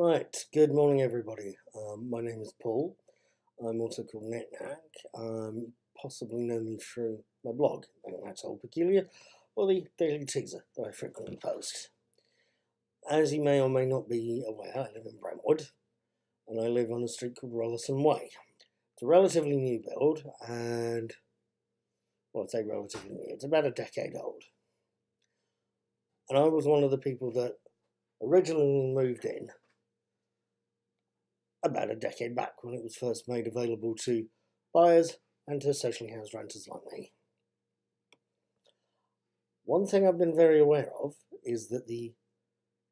Right, good morning everybody. My name is Paul. I'm also called NetNack. Possibly know me through my blog, That's All Peculiar, or the Daily Teaser that I frequently post. As you may or may not be aware, I live in Brentwood, and I live on a street called Rollason Way. It's a relatively new build, and, well, I'd say relatively new, it's about a decade old. And I was one of the people that originally moved in about a decade back when it was first made available to buyers and to socially housed renters like me. One thing I've been very aware of is that the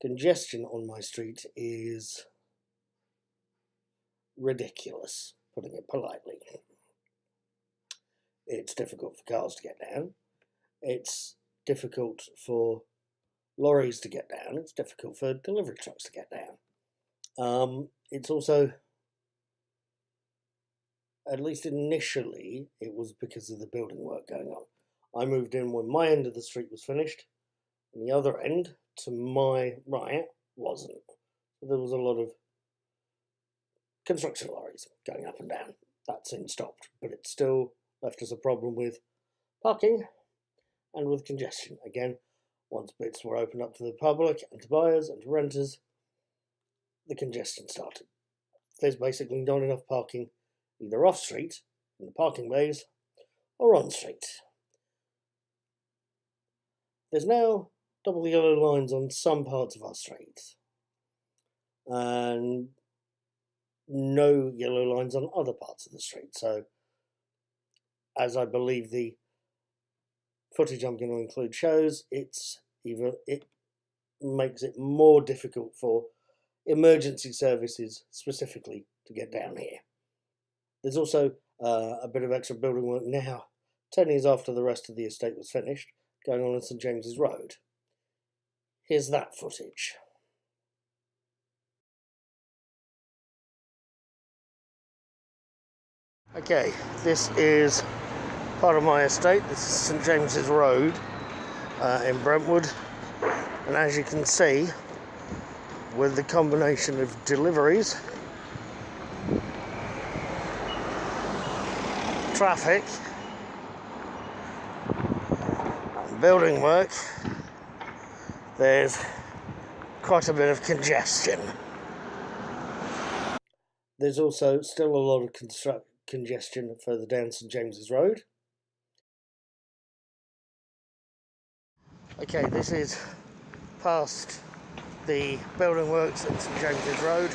congestion on my street is ridiculous, putting it politely. It's difficult for cars to get down. It's difficult for lorries to get down. It's difficult for delivery trucks to get down. It's also, at least initially, it was because of the building work going on. I moved in when my end of the street was finished, and the other end, to my right, wasn't. There was a lot of construction lorries going up and down. That soon stopped, but it still left us a problem with parking and with congestion. Again, once bits were opened up to the public and to buyers and to renters, the congestion started. There's basically not enough parking either off street, in the parking bays, or on street. There's now double yellow lines on some parts of our street, and no yellow lines on other parts of the street. So, as I believe the footage I'm going to include shows, it makes it more difficult for emergency services specifically to get down here. There's also a bit of extra building work now, 10 years after the rest of the estate was finished, going on St James's Road. Here's that footage. Okay, this is part of my estate. This is St James's Road in Brentwood, and as you can see, with the combination of deliveries, traffic, building work, there's quite a bit of congestion. There's also still a lot of congestion further down St James's Road. Okay, this is past the building works at St James's Road.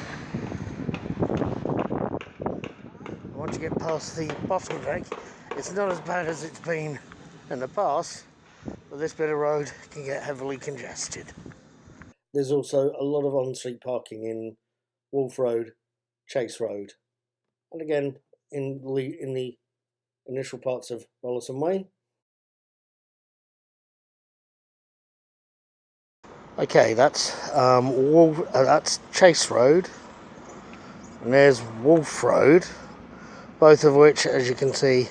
Once you get past the bottleneck, it's not as bad as it's been in the past, but this bit of road can get heavily congested. There's also a lot of on-street parking in Wolf Road, Chase Road, and again in the initial parts of Rollason Way. Okay, that's Chase Road, and there's Wolf Road, both of which, as you can see,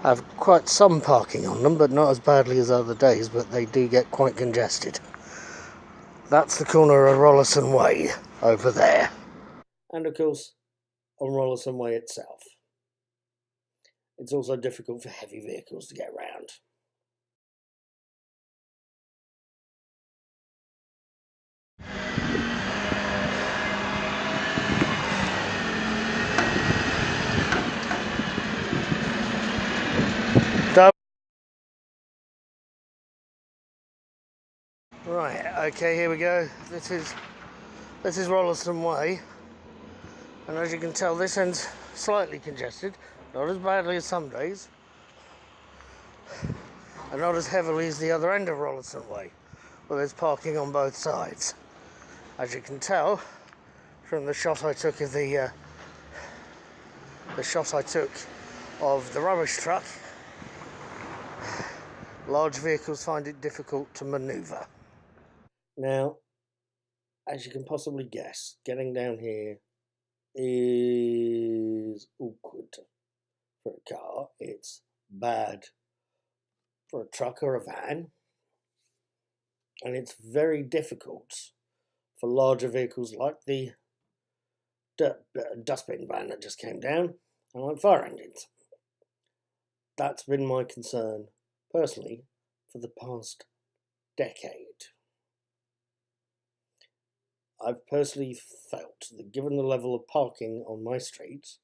have quite some parking on them, but not as badly as other days, but they do get quite congested. That's the corner of Rollason Way over there. And of course, on Rollason Way itself. It's also difficult for heavy vehicles to get around. Right, okay, here we go. This is Rollason Way, and as you can tell, this end's slightly congested, not as badly as some days, and not as heavily as the other end of Rollason Way, where there's parking on both sides. As you can tell from the shot I took of the rubbish truck, large vehicles find it difficult to manoeuvre. Now, as you can possibly guess, getting down here is awkward for a car. It's bad for a truck or a van, and it's very difficult for larger vehicles like the dustbin van that just came down, and like fire engines. That's been my concern, personally, for the past decade. I've personally felt that given the level of parking on my street,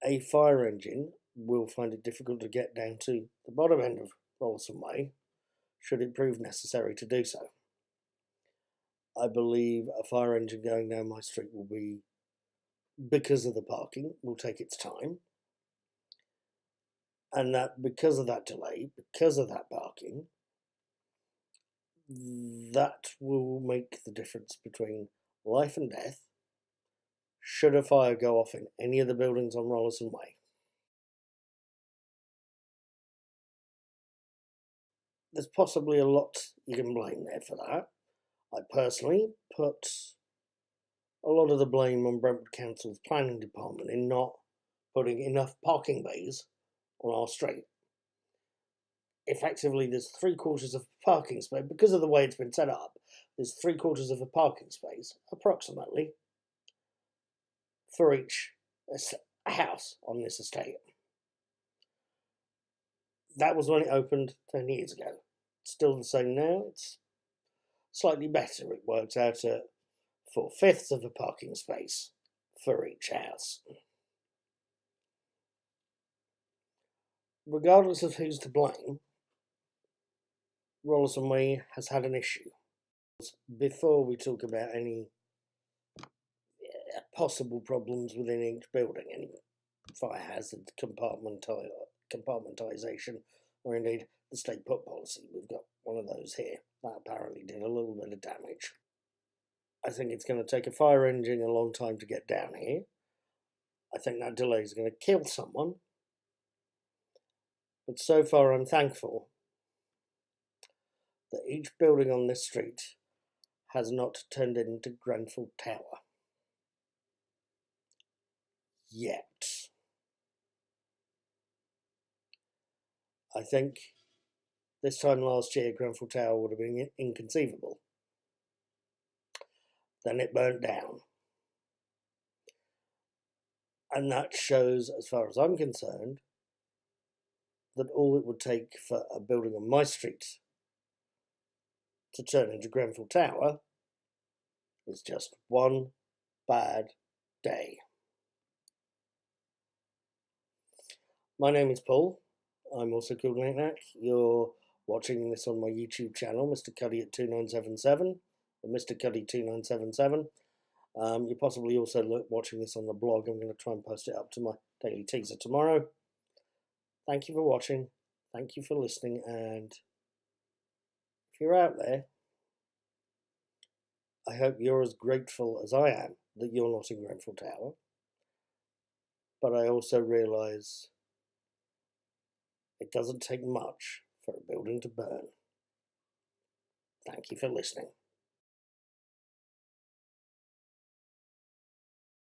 a fire engine will find it difficult to get down to the bottom end of Rollason Way, should it prove necessary to do so. I believe a fire engine going down my street will be, because of the parking, will take its time. And that because of that delay, because of that parking, that will make the difference between life and death should a fire go off in any of the buildings on Rollason Way. There's possibly a lot you can blame there for that. I personally put a lot of the blame on Brentwood Council's planning department in not putting enough parking bays on our street. Effectively, there's 3/4 of a parking space, because of the way it's been set up, there's 3/4 of a parking space, approximately, for each house on this estate. That was when it opened 10 years ago. It's still the same now. It's slightly better. It works out at 4/5 of a parking space for each house. Regardless of who's to blame, Rollason Way has had an issue. Before we talk about any possible problems within each building, any fire hazard compartmentisation, or indeed the stay put policy. We've got one of those here. That apparently did a little bit of damage. I think it's going to take a fire engine a long time to get down here. I think that delay is going to kill someone. But so far I'm thankful that each building on this street has not turned into Grenfell Tower. Yet. I think this time last year Grenfell Tower would have been inconceivable. Then it burnt down. And that shows, as far as I'm concerned, that all it would take for a building on my street to turn into Grenfell Tower is just one bad day. My name is Paul. I'm also called Knack. You're watching this on my YouTube channel, Mr. Cuddy at 2977, or Mr. Cuddy 2977. You're possibly also watching this on the blog. I'm going to try and post it up to my daily teaser tomorrow. Thank you for watching. Thank you for listening. And if you're out there, I hope you're as grateful as I am that you're not in Grenfell Tower. But I also realise it doesn't take much for a building to burn. Thank you for listening.